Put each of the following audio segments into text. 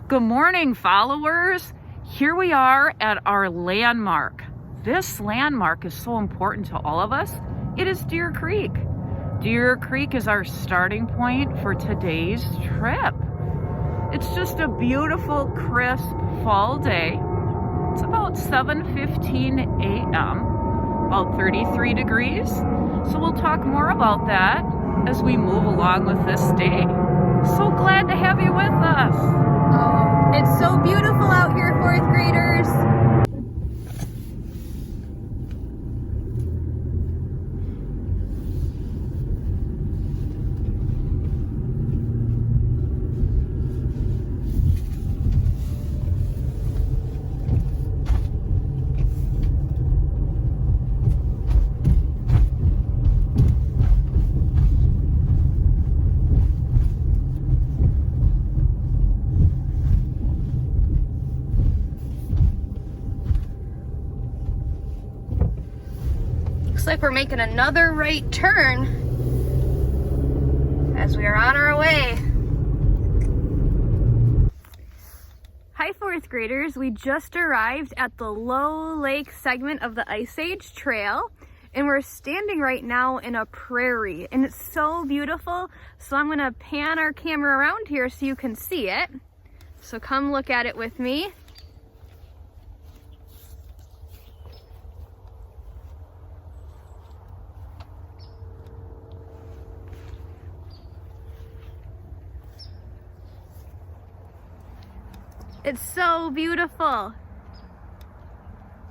Good morning, followers. Here we are at our landmark. This landmark is so important to all of us. It is Deer Creek. Deer Creek is our starting point for today's trip. It's just a beautiful, crisp fall day. It's about 7:15 a.m., about 33 degrees. So we'll talk more about that as we move along with this day. So glad to have you with us. Oh, it's so beautiful out here, fourth graders. Looks like we're making another right turn as we are on our way. Hi, fourth graders. We just arrived at the Loew Lake segment of the Ice Age Trail, and we're standing right now in a prairie, and it's so beautiful. So I'm gonna pan our camera around here so you can see it. So come look at it with me. It's so beautiful.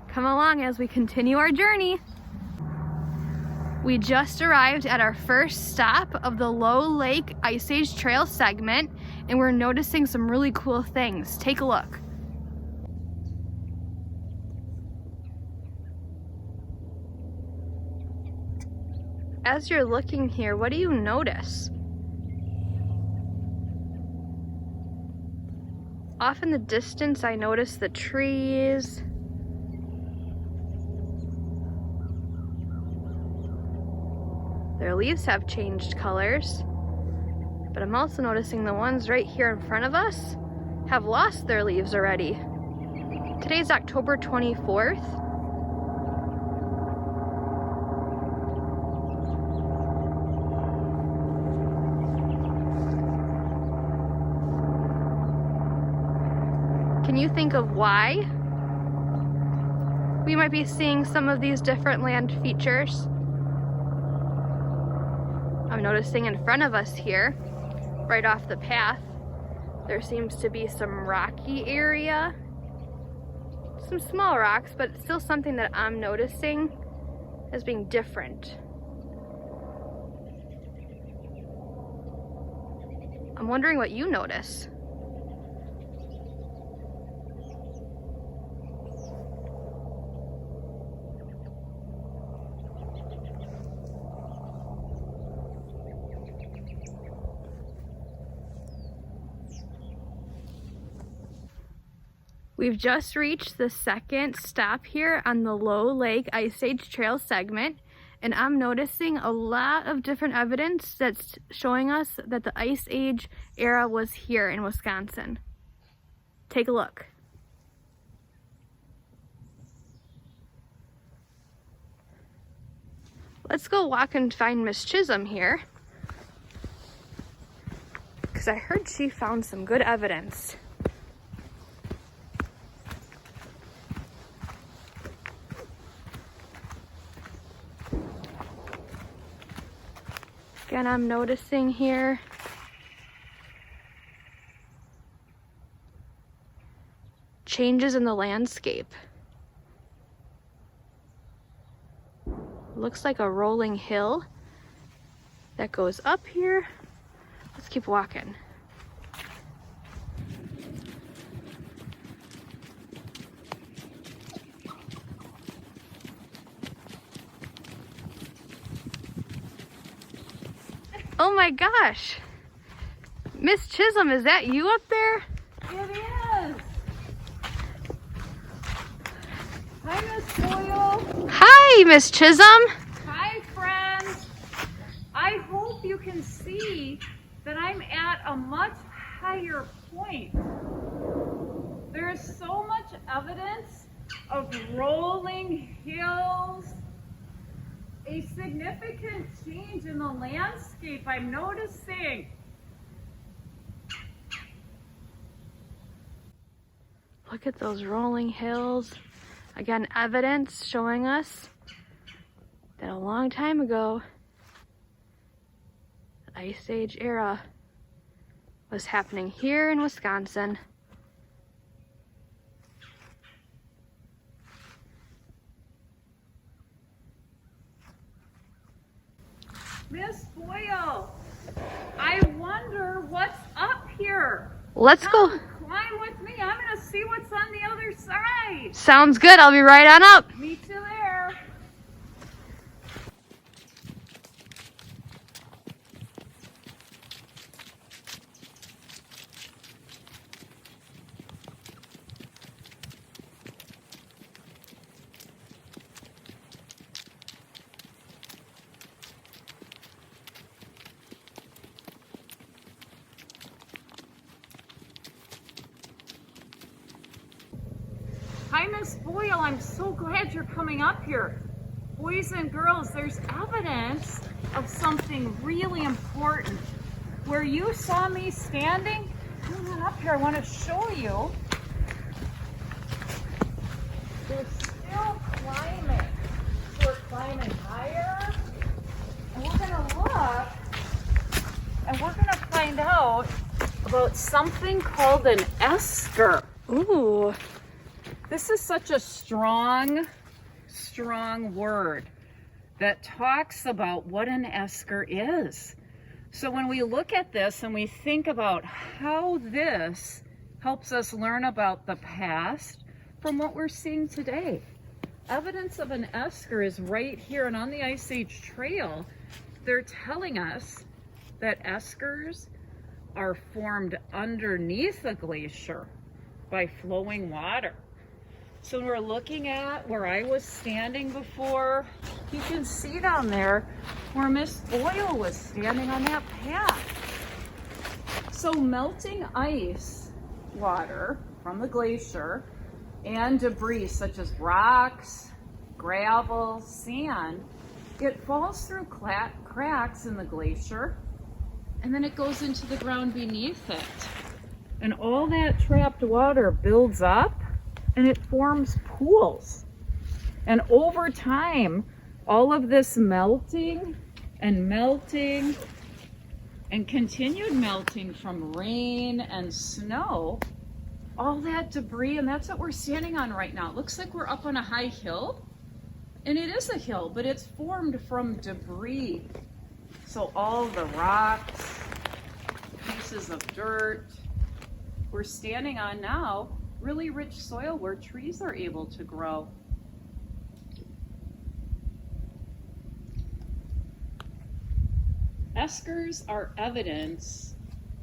Come along as we continue our journey. We just arrived at our first stop of the Loew Lake Ice Age Trail segment, and we're noticing some really cool things. Take a look. As you're looking here, what do you notice? Off in the distance, I notice the trees. Their leaves have changed colors, but I'm also noticing the ones right here in front of us have lost their leaves already. Today's October 24th. Can you think of why we might be seeing some of these different land features? I'm noticing in front of us here, right off the path, there seems to be some rocky area. Some small rocks, but it's still something that I'm noticing as being different. I'm wondering what you notice. We've just reached the second stop here on the Loew Lake Ice Age Trail segment, and I'm noticing a lot of different evidence that's showing us that the Ice Age era was here in Wisconsin. Take a look. Let's go walk and find Miss Chisholm here, because I heard she found some good evidence. Again, I'm noticing here changes in the landscape. Looks like a rolling hill that goes up here. Let's keep walking. Oh my gosh! Miss Chisholm, is that you up there? It is. Hi, Miss Loew. Hi, Miss Chisholm. Hi, friends. I hope you can see that I'm at a much higher point. is so much evidence of rolling hills, a significant change in the landscape I'm noticing. Look at those rolling hills. Again, evidence showing us that a long time ago, the Ice Age era was happening here in Wisconsin. Miss Boyle, I wonder what's up here. Let's go. Come climb with me. I'm gonna see what's on the other side. Sounds good. I'll be right on up. Meet you there. Hi, Miss Boyle. I'm so glad you're coming up here. Boys and girls, there's evidence of something really important. Where you saw me standing, come on up here. I want to show you. We're still climbing. So we're climbing higher. And we're going to look. And we're going to find out about something called an esker. Ooh. This is such a strong word that talks about what an esker is. So when we look at this and we think about how this helps us learn about the past from what we're seeing today. Evidence of an esker is right here, and on the Ice Age Trail, they're telling us that eskers are formed underneath a glacier by flowing water. So we're looking at where I was standing before. You can see down there where Miss Boyle was standing on that path. So melting ice water from the glacier and debris such as rocks, gravel, sand, it falls through cracks in the glacier, and then it goes into the ground beneath it. And all that trapped water builds up and it forms pools. And over time, all of this melting and continued melting from rain and snow, all that debris, and that's what we're standing on right now. It looks like we're up on a high hill, and it is a hill, but it's formed from debris. So all the rocks, pieces of dirt, we're standing on now really rich soil where trees are able to grow. Eskers are evidence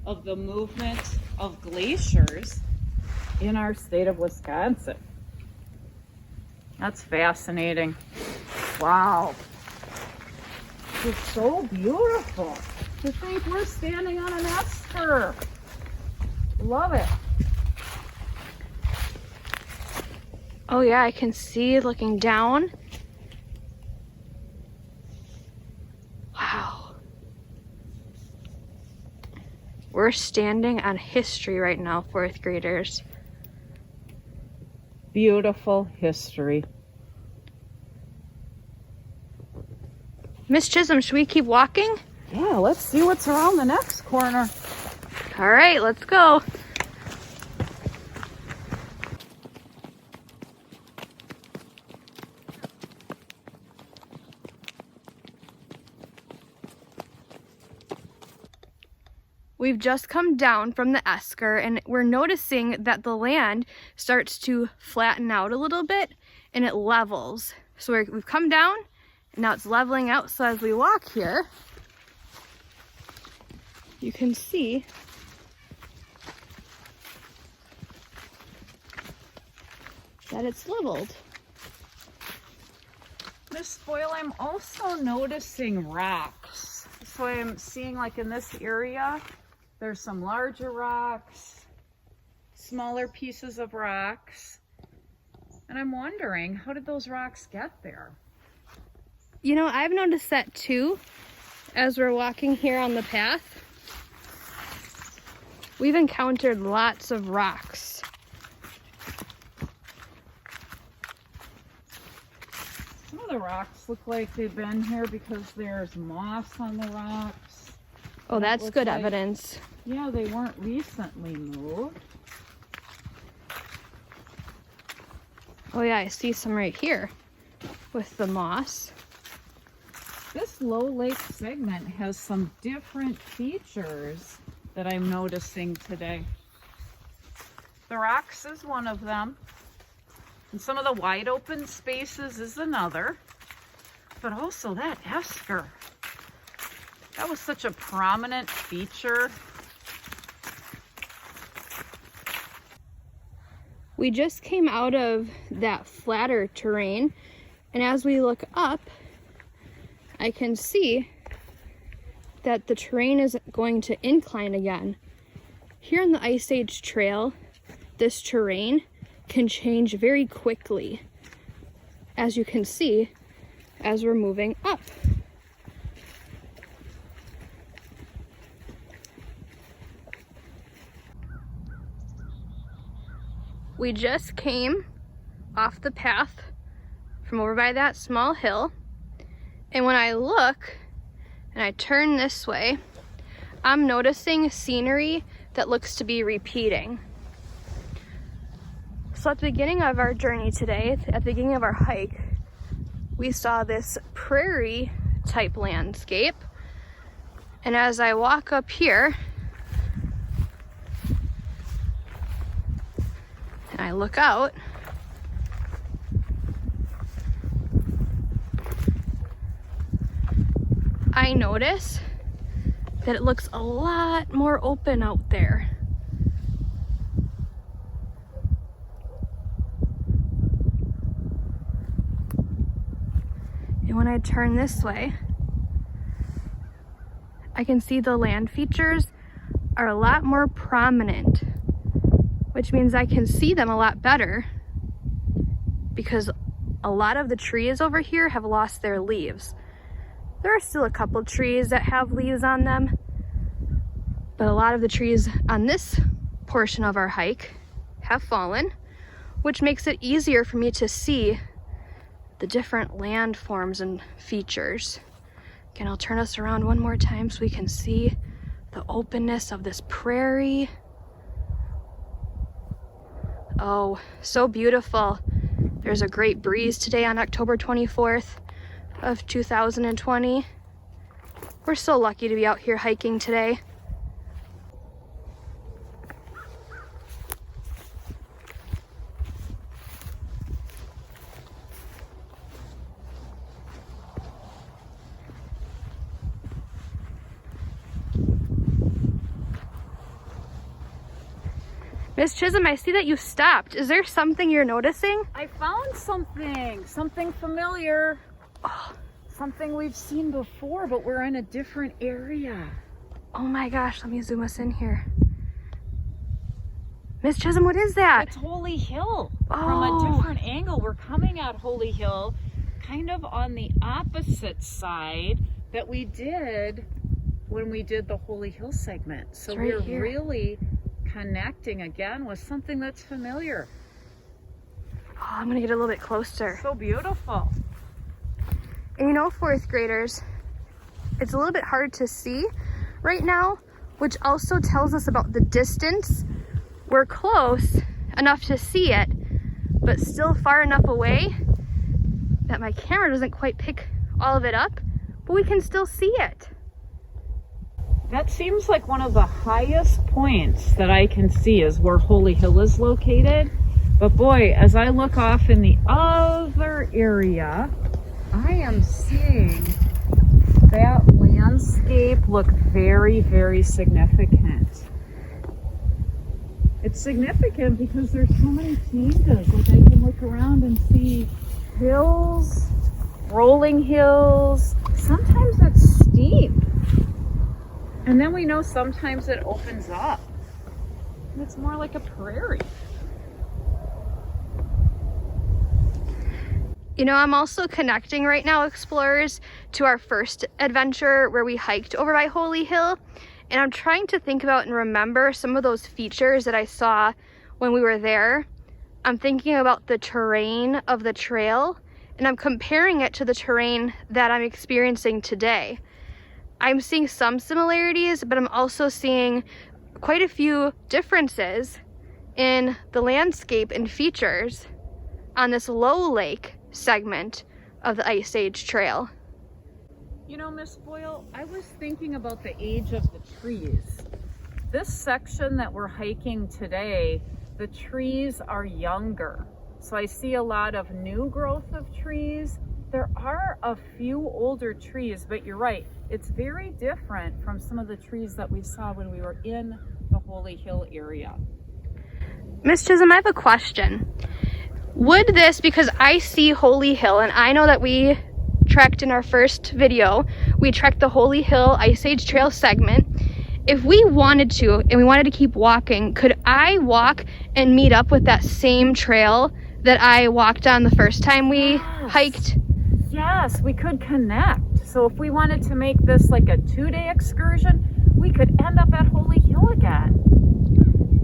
of the movement of glaciers in our state of Wisconsin. That's fascinating. Wow. It's so beautiful to think we're standing on an esker. Love it. Oh yeah, I can see looking down. Wow. We're standing on history right now, fourth graders. Beautiful history. Miss Chisholm, should we keep walking? Yeah, let's see what's around the next corner. All right, let's go. We've just come down from the esker and we're noticing that the land starts to flatten out a little bit and it levels. So we've come down and now it's leveling out. So as we walk here, you can see that it's leveled. Miss Boyle, I'm also noticing rocks. So I'm seeing, like in this area, there's some larger rocks, smaller pieces of rocks. And I'm wondering, how did those rocks get there? You know, I've noticed that too as we're walking here on the path. We've encountered lots of rocks. Some of the rocks look like they've been here because there's moss on the rocks. Oh, that's good evidence. Yeah, they weren't recently moved. Oh yeah, I see some right here with the moss. This Loew Lake segment has some different features that I'm noticing today. The rocks is one of them. And some of the wide open spaces is another. But also that esker. That was such a prominent feature. We just came out of that flatter terrain, and as we look up, I can see that the terrain is going to incline again. Here on the Ice Age Trail, this terrain can change very quickly, as you can see as we're moving up. We just came off the path from over by that small hill, and when I look and I turn this way, I'm noticing scenery that looks to be repeating. So at the beginning of our journey today, at the beginning of our hike, we saw this prairie type landscape, and as I walk up here and I look out, I notice that it looks a lot more open out there. And when I turn this way, I can see the land features are a lot more prominent, which means I can see them a lot better because a lot of the trees over here have lost their leaves. There are still a couple trees that have leaves on them, but a lot of the trees on this portion of our hike have fallen, which makes it easier for me to see the different landforms and features. Again, I'll turn us around one more time so we can see the openness of this prairie. Oh, so beautiful. There's a great breeze today on October 24th of 2020. We're so lucky to be out here hiking today. Miss Chisholm, I see that you stopped. Is there something you're noticing? I found something familiar. Oh. Something we've seen before, but we're in a different area. Oh my gosh, let me zoom us in here. Miss Chisholm, what is that? It's Holy Hill. Oh. From a different angle. We're coming at Holy Hill kind of on the opposite side that we did when we did the Holy Hill segment. So right we're here. really connecting again with something that's familiar. Oh, I'm gonna get a little bit closer. So beautiful. And you know, fourth graders, it's a little bit hard to see right now, which also tells us about the distance. We're close enough to see it, but still far enough away that my camera doesn't quite pick all of it up, but we can still see it. That seems like one of the highest points that I can see is where Holy Hill is located. But boy, as I look off in the other area, I am seeing that landscape look very, very significant. It's significant because there's so many changes. Like I can look around and see hills, rolling hills. Sometimes it's steep. And then we know sometimes it opens up. and it's more like a prairie. You know, I'm also connecting right now, explorers, to our first adventure where we hiked over by Holy Hill. And I'm trying to think about and remember some of those features that I saw when we were there. I'm thinking about the terrain of the trail, and I'm comparing it to the terrain that I'm experiencing today. I'm seeing some similarities, but I'm also seeing quite a few differences in the landscape and features on this Loew Lake segment of the Ice Age Trail. You know, Miss Boyle, I was thinking about the age of the trees. This section that we're hiking today, the trees are younger. So I see a lot of new growth of trees. There are a few older trees, but you're right, it's very different from some of the trees that we saw when we were in the Holy Hill area. Miss Chisholm, I have a question. Would this, because I see Holy Hill, and I know that we trekked in our first video, we trekked the Holy Hill Ice Age Trail segment. If we wanted to, and we wanted to keep walking, could I walk and meet up with that same trail that I walked on the first time we hiked? Yes, we could connect. So if we wanted to make this like a 2-day excursion, we could end up at Holy Hill again.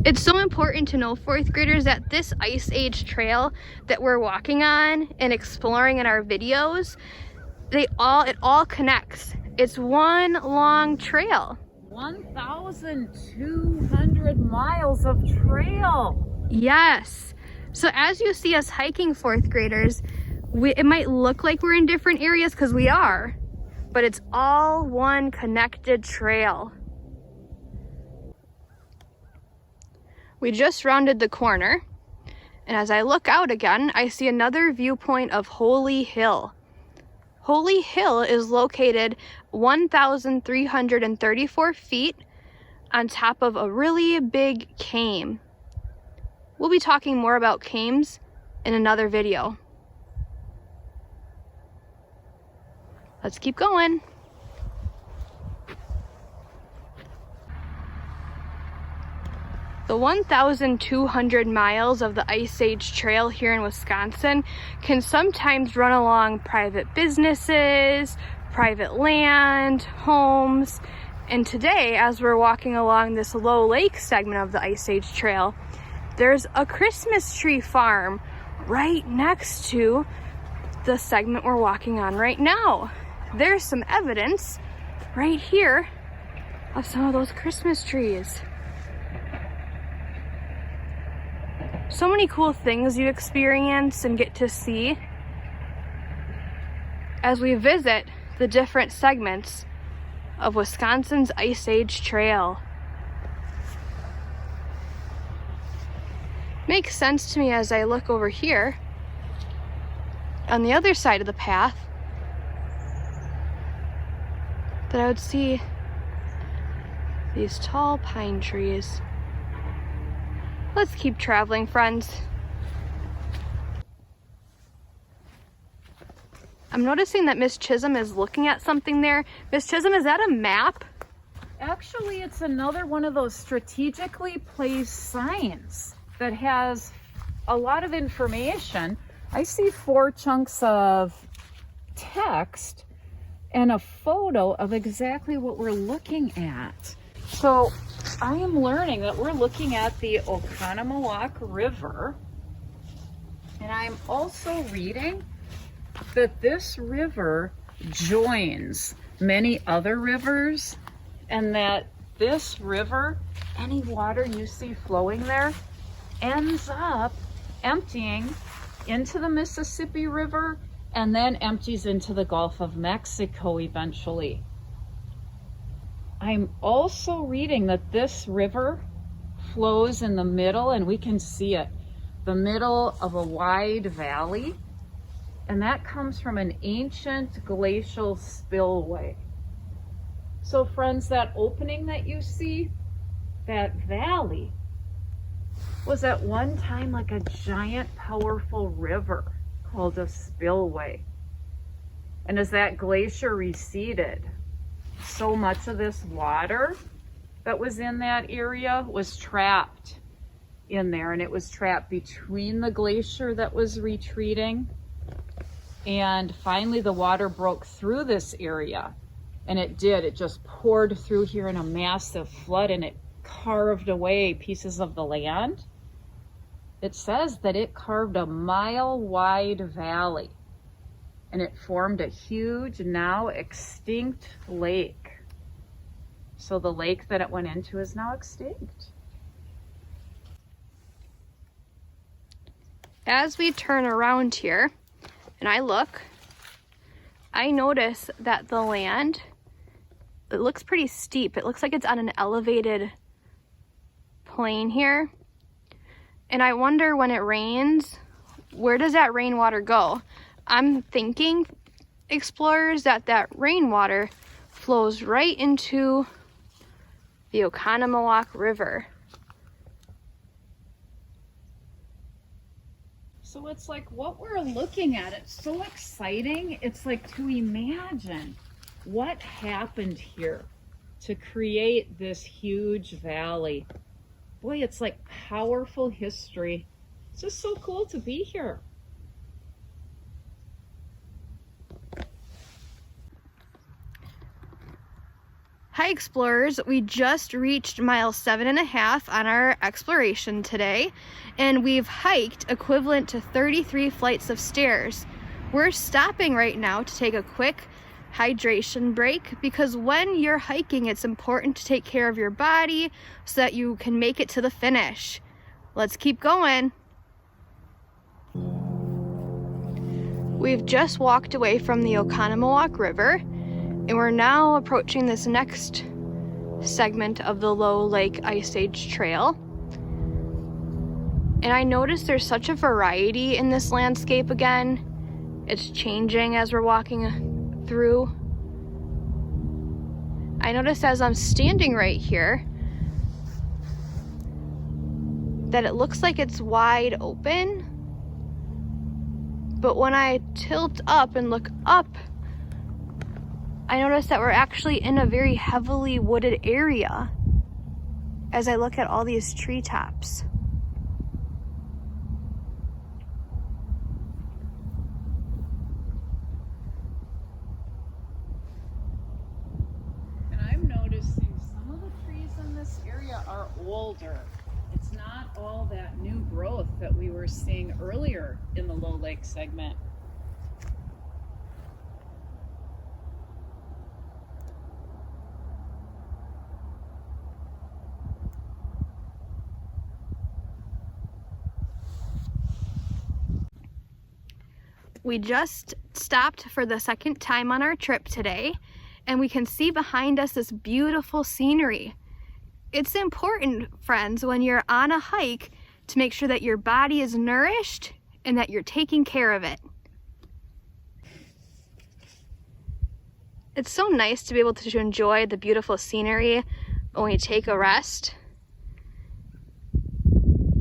It's so important to know, 4th graders, that this Ice Age Trail that we're walking on and exploring in our videos, it all connects. It's one long trail. 1,200 miles of trail. Yes. So as you see us hiking, 4th graders, it might look like we're in different areas, because we are, but it's all one connected trail. We just rounded the corner, and as I look out again, I see another viewpoint of Holy Hill. Holy Hill is located 1,334 feet on top of a really big came. We'll be talking more about cames in another video. Let's keep going. The 1,200 miles of the Ice Age Trail here in Wisconsin can sometimes run along private businesses, private land, homes, and today, as we're walking along this Loew Lake segment of the Ice Age Trail, there's a Christmas tree farm right next to the segment we're walking on right now. There's some evidence right here of some of those Christmas trees. So many cool things you experience and get to see as we visit the different segments of Wisconsin's Ice Age Trail. Makes sense to me as I look over here on the other side of the path that I would see these tall pine trees. Let's keep traveling, friends. I'm noticing that Miss Chisholm is looking at something there. Miss Chisholm, is that a map? Actually, it's another one of those strategically placed signs that has a lot of information. I see 4 chunks of text and a photo of exactly what we're looking at. So I am learning that we're looking at the Oconomowoc River, and I'm also reading that this river joins many other rivers, and that this river, any water you see flowing there, ends up emptying into the Mississippi River and then empties into the Gulf of Mexico eventually. I'm also reading that this river flows in the middle, and we can see it, the middle of a wide valley, and that comes from an ancient glacial spillway. So friends, that opening that you see, that valley, was at one time like a giant powerful river called a spillway. And as that glacier receded, so much of this water that was in that area was trapped in there, and it was trapped between the glacier that was retreating, and finally the water broke through this area, and it just poured through here in a massive flood, and it carved away pieces of the land. It says that it carved a mile-wide valley, and it formed a huge, now extinct lake. So the lake that it went into is now extinct. As we turn around here and I look, I notice that the land, it looks pretty steep. It looks like it's on an elevated plane here. And I wonder, when it rains, where does that rainwater go? I'm thinking, explorers, that rainwater flows right into the Oconomowoc River. So it's like what we're looking at, it's so exciting. It's like to imagine what happened here to create this huge valley. Boy, it's like powerful history. It's just so cool to be here. Hi explorers, we just reached mile 7.5 on our exploration today, and we've hiked equivalent to 33 flights of stairs. We're stopping right now to take a quick hydration break, because when you're hiking, it's important to take care of your body so that you can make it to the finish. Let's keep going. We've just walked away from the Oconomowoc River, and we're now approaching this next segment of the Loew Lake Ice Age Trail. And I noticed there's such a variety in this landscape again. It's changing as we're walking through. I noticed as I'm standing right here that it looks like it's wide open. But when I tilt up and look up, I noticed that we're actually in a very heavily wooded area as I look at all these treetops. And I'm noticing some of the trees in this area are older. It's not all that new growth that we were seeing earlier in the Loew Lake segment. We just stopped for the second time on our trip today, and we can see behind us this beautiful scenery. It's important, friends, when you're on a hike to make sure that your body is nourished and that you're taking care of it. It's so nice to be able to enjoy the beautiful scenery when we take a rest.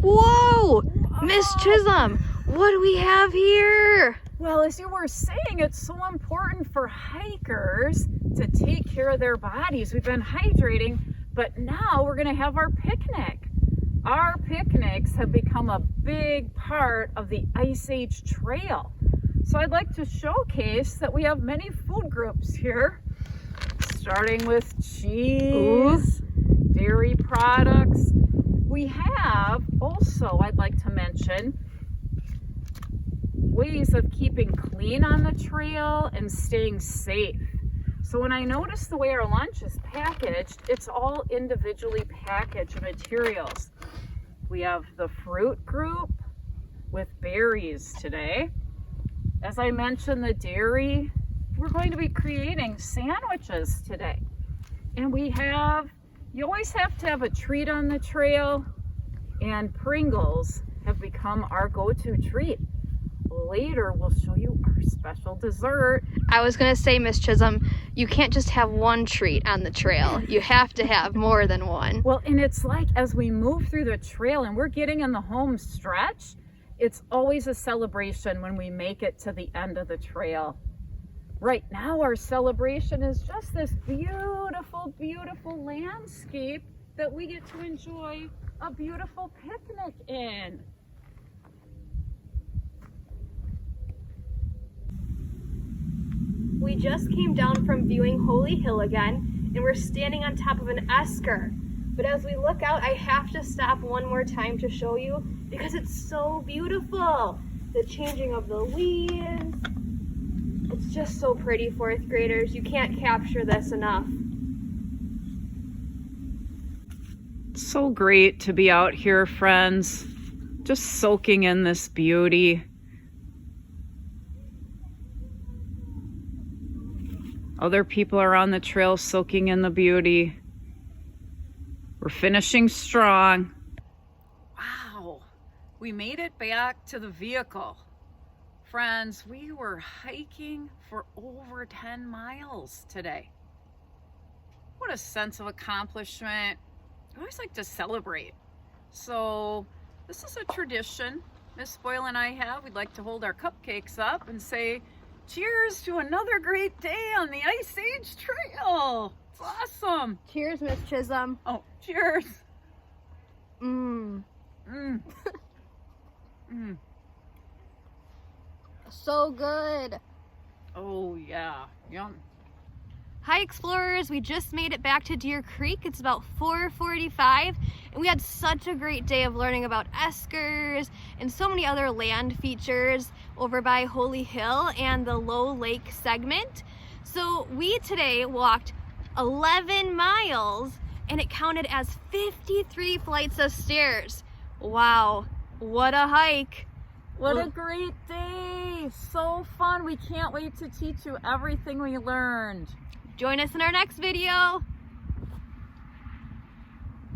Whoa! Miss Chisholm, what do we have here? Well, as you were saying, it's so important for hikers to take care of their bodies. We've been hydrating, but now we're going to have our picnic. Our picnics have become a big part of the Ice Age Trail. So I'd like to showcase that we have many food groups here, starting with cheese, dairy products. We have also, I'd like to mention, ways of keeping clean on the trail and staying safe. So when I notice the way our lunch is packaged, it's all individually packaged materials. We have the fruit group with berries today. As I mentioned, the dairy, we're going to be creating sandwiches today. And we have, you always have to have a treat on the trail, and Pringles have become our go-to treat. Later, we'll show you our special dessert. I was gonna say, Miss Chisholm, you can't just have one treat on the trail. You have to have more than one. Well, and it's like as we move through the trail and we're getting in the home stretch, it's always a celebration when we make it to the end of the trail. Right now, our celebration is just this beautiful, beautiful landscape that we get to enjoy a beautiful picnic in. We just came down from viewing Holy Hill again, and we're standing on top of an esker. But as we look out, I have to stop one more time to show you because it's so beautiful. The changing of the leaves. It's just so pretty, fourth graders. You can't capture this enough. So great to be out here, friends. Just soaking in this beauty. Other people are on the trail soaking in the beauty. We're finishing strong. Wow, we made it back to the vehicle. Friends, we were hiking for over 10 miles today. What a sense of accomplishment. I always like to celebrate. So this is a tradition Miss Boyle and I have. We'd like to hold our cupcakes up and say, cheers to another great day on the Ice Age Trail. It's awesome. Cheers, Miss Chisholm. Oh, cheers. Mmm. Mm. Mm. So good. Oh yeah, yum. Hi explorers, we just made it back to Deer Creek. It's about 4:45 and we had such a great day of learning about eskers and so many other land features over by Holy Hill and the Loew Lake segment. So we today walked 11 miles and it counted as 53 flights of stairs. Wow, what a hike. What a great day. So fun. We can't wait to teach you everything we learned. Join us in our next video.